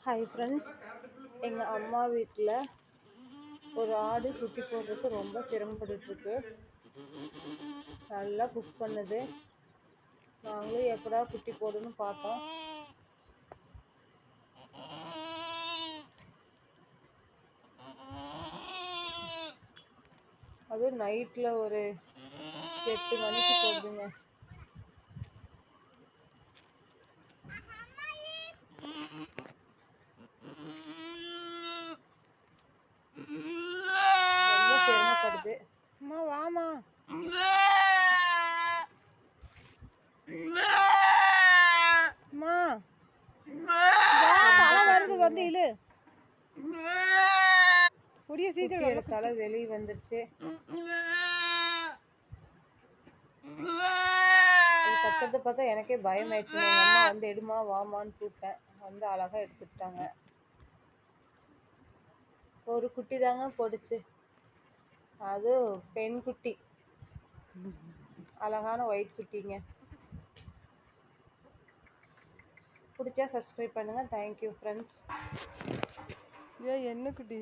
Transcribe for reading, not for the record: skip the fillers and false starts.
Hi friends, எங்கள் அம்மா வீட்டில் ஒரு ஆடு குட்டி போடுறதுக்கு ரொம்ப சிரமப்பட்டுருக்கு. நல்லா புஷ் பண்ணுது. நாங்களும் எப்படா குட்டி போடுன்னு பார்த்தோம். அதுவும் நைட்டில் ஒரு 8 மணிக்கு போடுதுங்க. ரொம்ப சிரமப்படுது. அம்மா வாமா, அம்மா தலை வருது, வந்து இழு முடிய சீக்கிரம். தலை வெளியே வந்துருச்சு. அது கத்துறத பார்த்தா எனக்கே பயம் ஆயிடுச்சு. எங்கள் அம்மா வந்து எடுமா வாமான்னு கூப்பிட்டேன். வந்து அழகா எடுத்துக்கிட்டாங்க. ஒரு குட்டி தாங்க போடுச்சு. அது பெண் குட்டி, அழகான ஒயிட் குட்டிங்க. பிடிச்சா சப்ஸ்கிரைப் பண்ணுங்கள். Thank you friends. ஏன் என்ன குட்டி?